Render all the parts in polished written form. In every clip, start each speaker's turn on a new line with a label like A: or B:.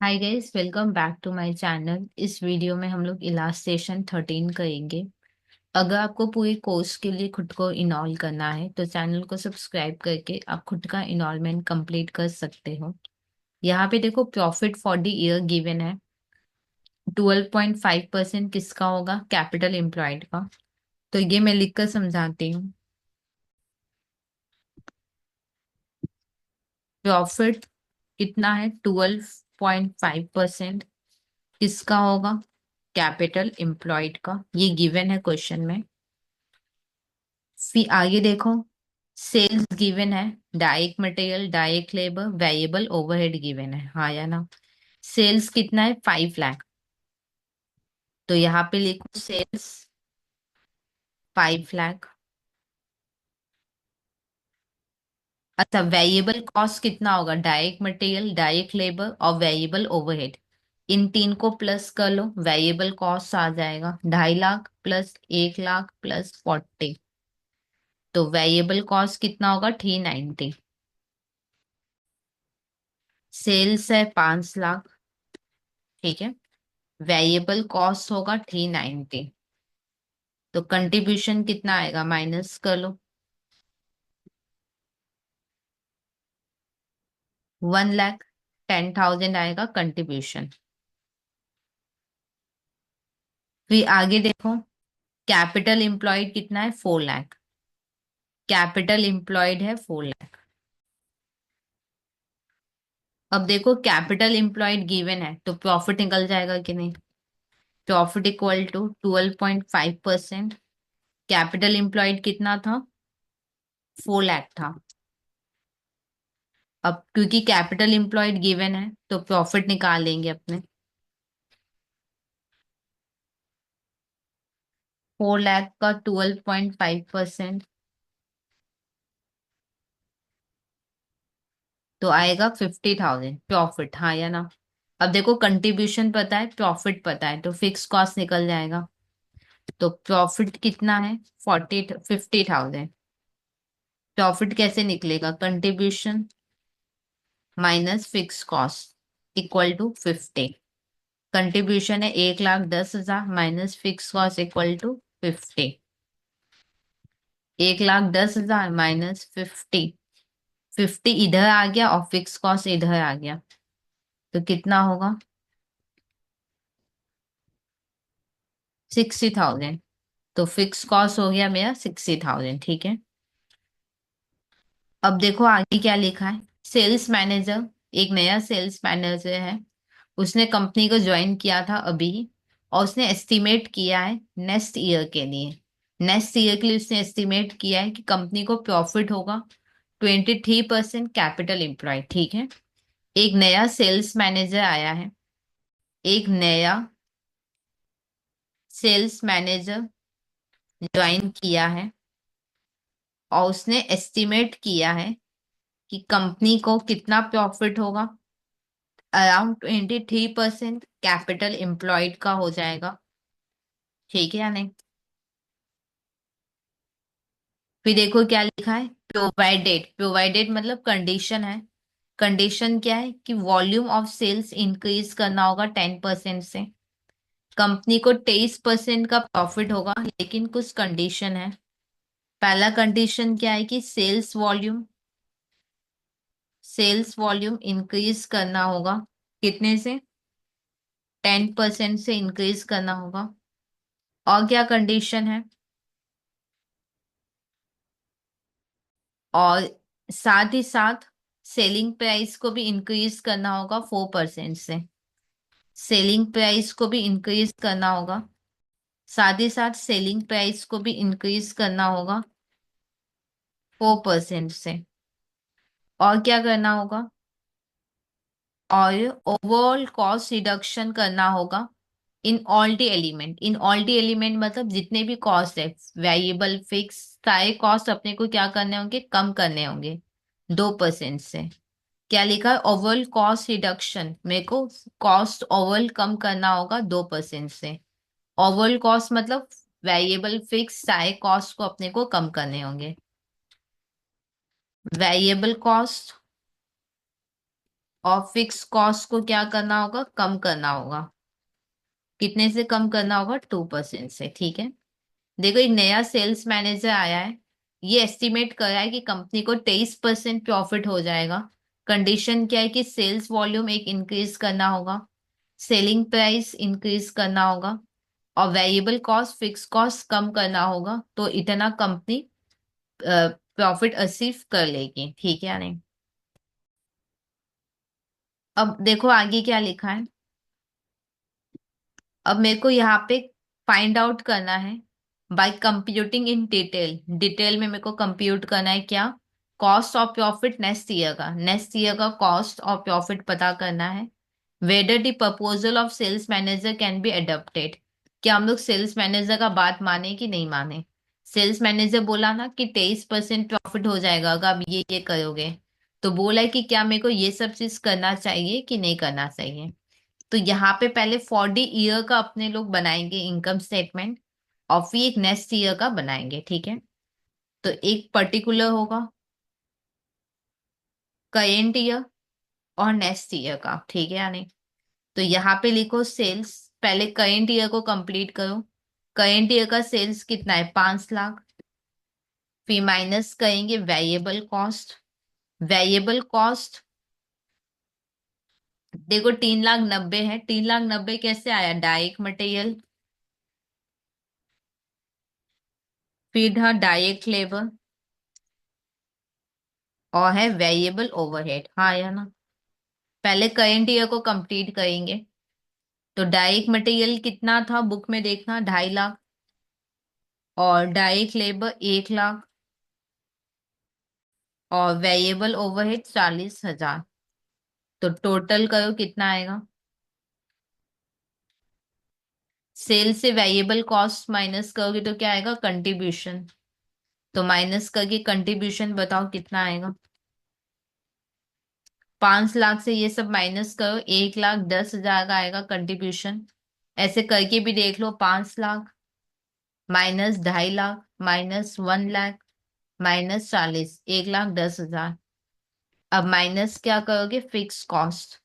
A: Hi guys, welcome back to my channel. इस video में हम लोग इलास्टेशन 13 करेंगे। अगर आपको पूरी कोर्स के लिए खुद को इनॉल करना है तो चैनल को सब्सक्राइब करके आप खुद का इनॉलमेंट कंप्लीट कर सकते हो। यहाँ पे देखो, profit for the year given है। 12.5% किसका होगा? कैपिटल एम्प्लॉयड का। तो ये मैं लिखकर समझाती हूँ। प्रॉफिट कितना है? 12.5% किसका होगा? कैपिटल एम्प्लॉयड का। ये गिवन है क्वेश्चन में। फिर आगे देखो, सेल्स गिवन है। Direct material, direct labour, variable overhead given है, हाँ या ना? सेल्स कितना है? 5 लाख। तो यहाँ पे लिखो सेल्स 5 लाख। अच्छा, वेरिएबल कॉस्ट कितना होगा? डायरेक्ट मटेरियल, डायरेक्ट लेबर और वेरिएबल ओवरहेड, इन तीन को प्लस कर लो। वेरिएबल कॉस्ट आ जाएगा 2.5 लाख प्लस 1 लाख प्लस 40। तो वेरिएबल कॉस्ट कितना होगा? 390। सेल्स है 5 लाख, ठीक है। वेरिएबल कॉस्ट होगा 390। तो कंट्रीब्यूशन कितना आएगा? माइनस कर लो। 1,10,000 आएगा कंट्रीब्यूशन। फिर आगे देखो, कैपिटल एम्प्लॉयड कितना है? 4 लाख। कैपिटल एम्प्लॉयड है 4 लाख। अब देखो, कैपिटल एम्प्लॉयड गिवन है तो प्रॉफिट निकल जाएगा कि नहीं? Profit equal to 12.5%। Capital employed कितना था? 4 लाख था। अब क्योंकि कैपिटल एम्प्लॉयड गिवन है तो प्रॉफिट निकाल लेंगे अपने। 4 लाख का 12.5% तो आएगा 50,000 प्रॉफिट, हाँ या ना? अब देखो, कंट्रीब्यूशन पता है, प्रॉफिट पता है, तो फिक्स कॉस्ट निकल जाएगा। तो प्रॉफिट कितना है? 50,000। प्रॉफिट कैसे निकलेगा? Contribution minus fix cost equal to 50। Contribution है 1,10,000 minus fix cost equal to 50। 1,10,000 minus 50। 50 इधर आ गया और फिक्स कॉस्ट इधर आ गया। तो कितना होगा? 60,000। तो फिक्स कॉस्ट हो गया मेरा 60,000, ठीक है। अब देखो आगे क्या लिखा है। सेल्स मैनेजर, एक नया सेल्स मैनेजर है। उसने कंपनी को ज्वाइन किया था अभी, और उसने एस्टिमेट किया है नेक्स्ट ईयर के लिए। नेक्स्ट ईयर के लिए उसने एस्टिमेट किया है कि कंपनी को प्रॉफिट होगा 23%। कैपिटल एम्प्लॉय, ठीक है। एक नया सेल्स मैनेजर आया है। एक नया सेल्स मैनेजर ज्वाइन किया है और उसने एस्टिमेट किया है कि कंपनी को कितना प्रॉफिट होगा। अराउंड 23% कैपिटल एम्प्लॉयड का हो जाएगा, ठीक है या नहीं? फिर देखो क्या लिखा है। प्रोवाइडेड, प्रोवाइडेड मतलब कंडीशन है। कंडीशन क्या है कि वॉल्यूम ऑफ सेल्स इंक्रीज करना होगा 10% से। कंपनी को 23% का प्रॉफिट होगा, लेकिन कुछ कंडीशन है। पहला कंडीशन क्या है कि सेल्स वॉल्यूम इंक्रीज करना होगा। कितने से? 10% से इंक्रीज करना होगा। और क्या कंडीशन है? और साथ ही साथ सेलिंग प्राइस को भी इंक्रीज करना होगा 4% से। सेलिंग प्राइस को भी इंक्रीज करना होगा। साथ ही साथ सेलिंग प्राइस को भी इंक्रीज करना होगा 4% से। और क्या करना होगा? और ओवरऑल कॉस्ट रिडक्शन करना होगा in all the element. In all the element मतलब जितने भी कॉस्ट है, वेरिएबल फिक्स, सारे कॉस्ट अपने को क्या करने होंगे? कम करने होंगे 2% से। क्या लिखा है? ओवरऑल कॉस्ट रिडक्शन, मेरे को कॉस्ट ओवरऑल कम करना होगा 2% से। ओवरऑल कॉस्ट मतलब वेरिएबल फिक्स सारे कॉस्ट को अपने को कम करने होंगे। वेरिएबल कॉस्ट और फिक्स कॉस्ट को क्या करना होगा, कम करना होगा। कितने से कम करना होगा, 2% से, ठीक है। देखो एक नया सेल्स मैनेजर आया है, ये एस्टिमेट कर रहा है कि कंपनी को 23% प्रॉफिट हो जाएगा। कंडीशन क्या है कि सेल्स वॉल्यूम एक इंक्रीज करना होगा, सेलिंग प्राइस इंक्रीज करना होगा, और वेरिएबल कॉस्ट फिक्स कॉस्ट कम करना होगा, तो इतना कंपनी प्रॉफिट अचीव कर लेगी, ठीक है या नहीं। अब देखो आगे क्या लिखा है। अब मेरे को यहाँ पे फाइंड आउट करना है by computing in detail. Detail में मेरे को कंप्यूट करना है क्या, cost of profit next year का कॉस्ट और प्रॉफिट पता करना है। Whether the proposal of sales manager can be adopted, क्या हम लोग सेल्स मैनेजर का बात माने कि नहीं माने। सेल्स मैनेजर बोला ना कि 23% प्रॉफिट हो जाएगा अगर आप ये करोगे, तो बोला है कि क्या मेरे को ये सब चीज करना चाहिए कि नहीं करना चाहिए। तो यहाँ पे पहले फॉर द ईयर का अपने लोग बनाएंगे इनकम स्टेटमेंट, और फिर एक नेक्स्ट ईयर का बनाएंगे, ठीक है। तो एक पर्टिकुलर होगा करेंट ईयर और नेक्स्ट ईयर का, ठीक है या नहीं। तो यहाँ पे लिखो सेल्स, पहले करेंट ईयर को कंप्लीट करो। करेंट ईयर का सेल्स कितना है, 5 लाख। फिर माइनस करेंगे वेरिएबल कॉस्ट। वेरिएबल कॉस्ट देखो 3,90,000 है, 3,90,000 कैसे आया, डायरेक्ट मटेरियल, फिर था डायरेक्ट लेबर, और है वेरिएबल ओवरहेड, हाँ या ना। पहले करंट ईयर को कंप्लीट करेंगे। तो डायरेक्ट मटेरियल कितना था, बुक में देखना, 2.5 लाख, और डायरेक्ट लेबर 1 लाख, और वेरिएबल ओवरहेड 40,000। तो टोटल करो कितना आएगा, सेल से वेरिएबल कॉस्ट माइनस करोगे तो क्या आएगा, कंट्रीब्यूशन। तो माइनस करके कंट्रीब्यूशन बताओ कितना आएगा। 5 लाख से ये सब माइनस करो, 1,10,000 का आएगा कंट्रीब्यूशन। ऐसे करके भी देख लो, 5 lakh minus 2.5 lakh minus 1 lakh minus 40, 1,10,000। अब माइनस क्या करोगे, फिक्स कॉस्ट,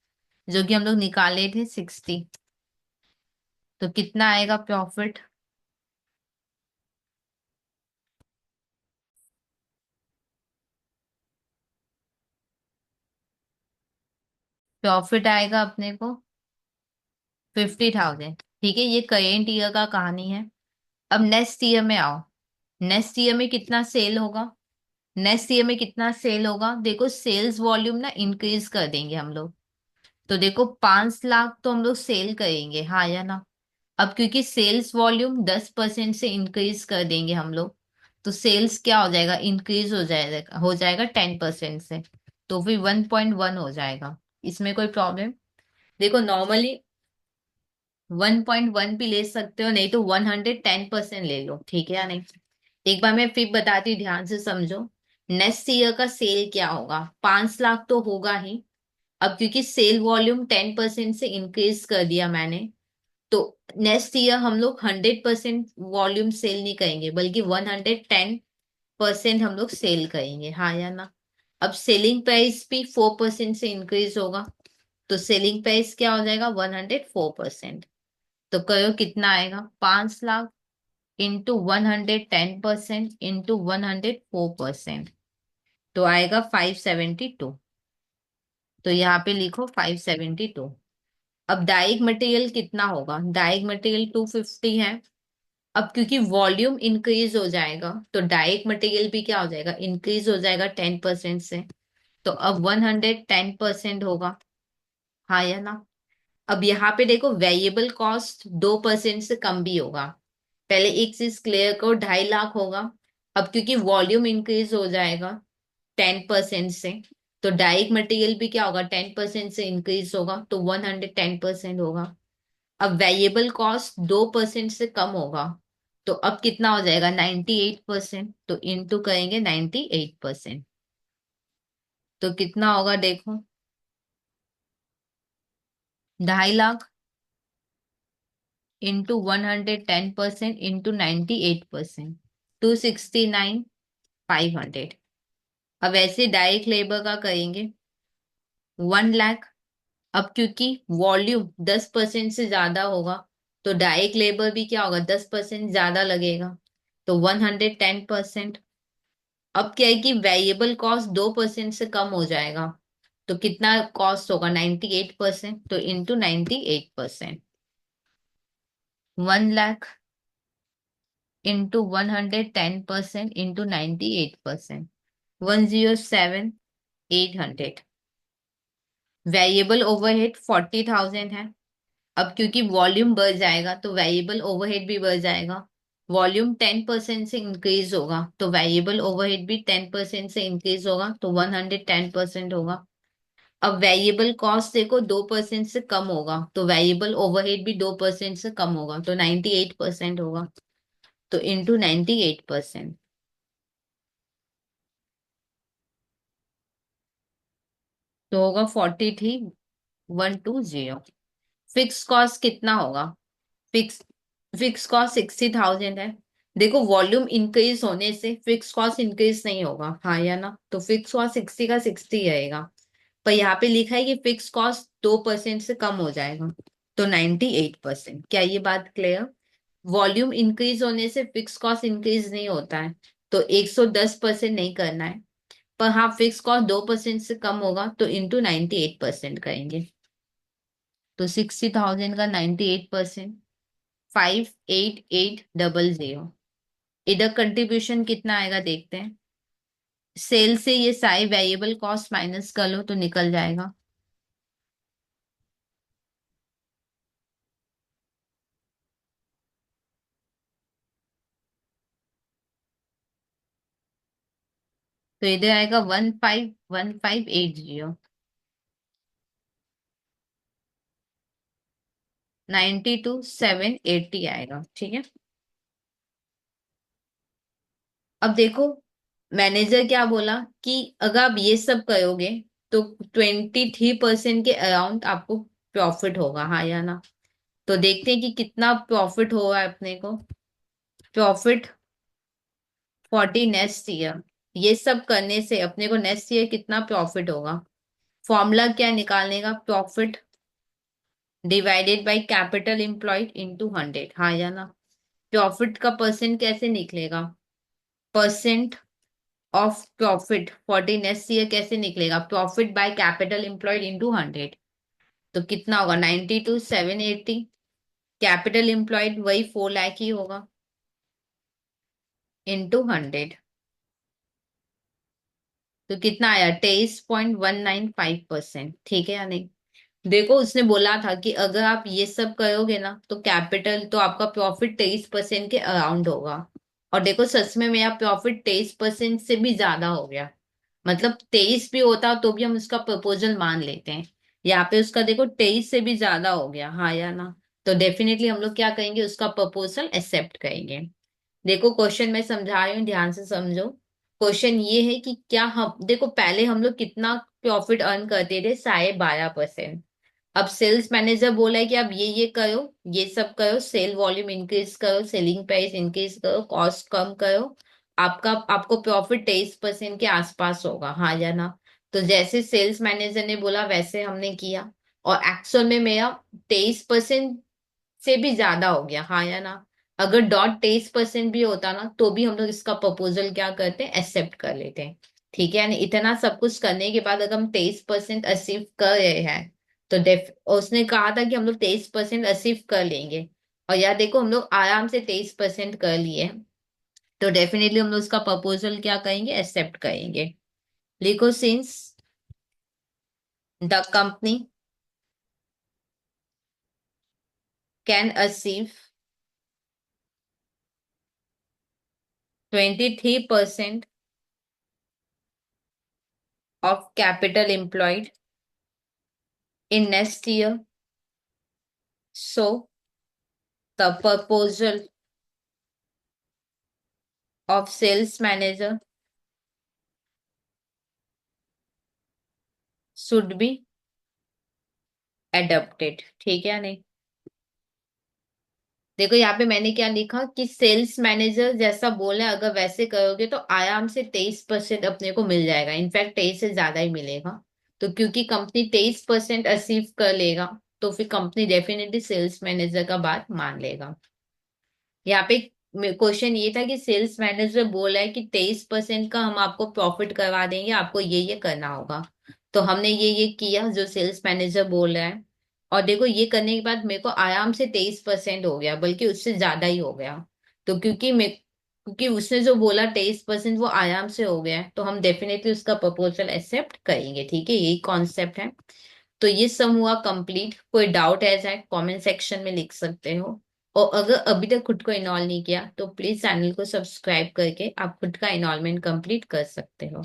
A: जो कि हम लोग निकाले थे 60। तो कितना आएगा प्रॉफिट, प्रॉफिट आएगा अपने को 50,000, ठीक है। ये करेंट ईयर का कहानी है। अब नेक्स्ट ईयर में आओ, नेक्स्ट ईयर में कितना सेल होगा। नेक्स्ट ईयर में कितना सेल होगा, देखो सेल्स वॉल्यूम ना इंक्रीज कर देंगे हम लोग। तो देखो 5 लाख तो हम लोग सेल करेंगे, हाँ या ना। अब क्योंकि सेल्स वॉल्यूम 10% से इंक्रीज कर देंगे हम लोग, तो सेल्स क्या हो जाएगा, इंक्रीज हो जाएगा 10% से। तो फिर 1.1 हो जाएगा, इसमें कोई प्रॉब्लम। देखो नॉर्मली 1.1 भी ले सकते हो, नहीं तो 110% ले लो, ठीक है या नहीं। एक बार मैं फिर बताती हूँ, ध्यान से समझो। नेक्स्ट ईयर का सेल क्या होगा, 5 लाख तो होगा ही। अब क्योंकि सेल वॉल्यूम 10% से इंक्रीज कर दिया मैंने, तो नेक्स्ट ईयर हम लोग 100% वॉल्यूम सेल नहीं करेंगे, बल्कि 110% हम लोग सेल करेंगे, हाँ या ना। अब सेलिंग प्राइस भी 4% से इंक्रीज होगा, तो सेलिंग प्राइस क्या हो जाएगा, 104%। तो कहो कितना आएगा, 5 लाख इंटू 110% इंटू 104%, तो आएगा 572। तो यहाँ पे लिखो 572। अब डाइग मटेरियल कितना होगा, डाइग मटेरियल 250 है। अब क्योंकि वॉल्यूम इंक्रीज हो जाएगा, तो डाइरेक्ट मटेरियल भी क्या हो जाएगा, इंक्रीज हो जाएगा 10% से। तो अब 110% होगा, हाँ या ना। अब यहाँ पे देखो वेरिएबल कॉस्ट 2% से कम भी होगा। पहले एक चीज क्लियर करो, 2.5 लाख होगा। अब क्योंकि वॉल्यूम इंक्रीज हो जाएगा 10% से, तो डायरेक्ट मटेरियल भी क्या होगा, 10% से इंक्रीज होगा, तो 110% होगा। अब वेरिएबल कॉस्ट 2% से कम होगा, तो अब कितना हो जाएगा, 98%। तो इनटू करेंगे 98%, तो कितना होगा देखो, 2.5 लाख इंटू 110% इंटू 98%, 269,500। अब ऐसे डायरेक्ट लेबर का करेंगे। 1 लाख। अब क्योंकि वॉल्यूम 10% से ज्यादा होगा, तो डायरेक्ट लेबर भी क्या होगा, 10% ज्यादा लगेगा, तो 110%। अब क्या है कि वेरिएबल कॉस्ट 2% से कम हो जाएगा, तो कितना कॉस्ट होगा, 98%, तो into 98%। 1 lakh into 110% into 98%, 107,800। Variable overhead 40,000 है। अब क्योंकि वॉल्यूम बढ़ जाएगा तो वेरिएबल ओवरहेड भी बढ़ जाएगा। वॉल्यूम 10% से इंक्रीज होगा तो वेरिएबल ओवरहेड भी 10% से इंक्रीज होगा, तो 110% होगा। अब वेरिएबल कॉस्ट देखो 2% से कम होगा, तो वेरिएबल ओवरहेड भी 2% से कम होगा, तो 98% होगा, तो इंटू 98%, तो होगा 43,120। फिक्स कॉस्ट कितना होगा, फिक्स फिक्स कॉस्ट 60,000 है। देखो वॉल्यूम इंक्रीज होने से फिक्स कॉस्ट इंक्रीज नहीं होगा, हाँ या ना, तो फिक्स कॉस्ट 60 का 60 रहेगा। पर यहाँ पे लिखा है कि फिक्स कॉस्ट 2% से कम हो जाएगा, तो 98%। क्या ये बात क्लियर। वॉल्यूम इंक्रीज होने से फिक्स कॉस्ट इंक्रीज नहीं होता है, तो 110% नहीं करना है। पर हाँ फिक्स कॉस्ट 2% से कम होगा तो इंटू 98% करेंगे, तो 60,000 का 98%, 58,800। इधर कंट्रीब्यूशन कितना आएगा देखते हैं। सेल से ये सारे वेरिएबल कॉस्ट माइनस कर लो तो निकल जाएगा। तो इधर आएगा 151580, 92,780 आएगा, ठीक है। अब देखो मैनेजर क्या बोला कि अगर आप ये सब करोगे तो 23% के अराउंड आपको प्रॉफिट होगा, हाँ या ना। तो देखते हैं कि कितना प्रॉफिट होगा अपने को। Profit 40 next year. ये सब करने से अपने को नेक्स्ट ईयर कितना प्रॉफिट होगा। फॉर्मूला क्या निकालने का, profit divided by capital employed into 100, हाँ या ना। प्रॉफिट का परसेंट कैसे निकलेगा, percent of profit 40 next year कैसे निकलेगा, profit by capital employed into 100। तो कितना होगा, 92,780। कैपिटल एम्प्लॉयड वही 4 लाख ही होगा, इनटू 100। तो कितना आया, 23.195%, ठीक है या नहीं। देखो उसने बोला था कि अगर आप ये सब करोगे ना तो कैपिटल तो आपका प्रॉफिट 23% के अराउंड होगा। और देखो सच में मेरा प्रॉफिट 23% से भी ज्यादा हो गया। मतलब 23 भी होता तो भी हम उसका प्रपोजल मान लेते हैं। यहाँ पे उसका देखो 23 से भी ज्यादा हो गया, हाँ या ना। तो डेफिनेटली हम लोग क्या करेंगे, उसका प्रपोजल एक्सेप्ट करेंगे। देखो क्वेश्चन मैं समझा रही हूँ, ध्यान से समझो। क्वेश्चन ये है कि क्या हम देखो पहले हम लोग कितना प्रॉफिट अर्न करते थे, 12.5%। अब सेल्स मैनेजर बोला है कि आप ये करो, ये सब करो, सेल वॉल्यूम इंक्रीज करो, सेलिंग प्राइस इंक्रीज करो, कॉस्ट कम करो। आपको प्रॉफिट 23% के आसपास होगा, हाँ या ना। तो जैसे सेल्स मैनेजर ने बोला वैसे हमने किया, और एक्चुअल में मेरा 23% से भी ज्यादा हो गया, हाँ या ना। अगर 23% भी होता ना तो भी हम लोग इसका प्रपोजल क्या करते हैं, एक्सेप्ट कर लेते हैं। ठीक है, यानी इतना सब कुछ करने के बाद अगर हम 23% अचीव कर रहे हैं तो उसने कहा था कि हम लोग 23% अचीव कर लेंगे। और यार देखो हम लोग आराम से 23% कर लिए, तो डेफिनेटली हम लोग उसका प्रपोजल क्या करेंगे, एक्सेप्ट करेंगे। लिखो, since the company can achieve 23% of capital employed in next year, so the proposal of sales manager should be adopted, ठीक है या नहीं। देखो यहाँ पे मैंने क्या लिखा कि सेल्स मैनेजर जैसा बोले अगर वैसे करोगे तो आराम से 23% अपने को मिल जाएगा, इनफैक्ट 23 से ज्यादा ही मिलेगा। तो क्योंकि कंपनी 23% अचीव कर लेगा, तो फिर कंपनी डेफिनेटली सेल्स मैनेजर का बात मान लेगा। यहाँ पे क्वेश्चन ये था कि सेल्स मैनेजर बोला है कि 23% का हम आपको प्रॉफिट करवा देंगे, आपको ये करना होगा। तो हमने ये किया जो सेल्स मैनेजर बोल रहा है। और देखो ये करने के बाद मेरे को आराम से 23% हो गया, बल्कि उससे ज्यादा ही हो गया। तो क्योंकि उसने जो बोला 23% वो आराम से हो गया है, तो हम डेफिनेटली उसका प्रपोजल एक्सेप्ट करेंगे। ठीक है, यही कॉन्सेप्ट है। तो ये सम हुआ कंप्लीट। कोई डाउट है जाए कमेंट सेक्शन में लिख सकते हो। और अगर अभी तक खुद को इनरोल नहीं किया तो प्लीज चैनल को सब्सक्राइब करके आप खुद का इनरोलमेंट कंप्लीट कर सकते हो।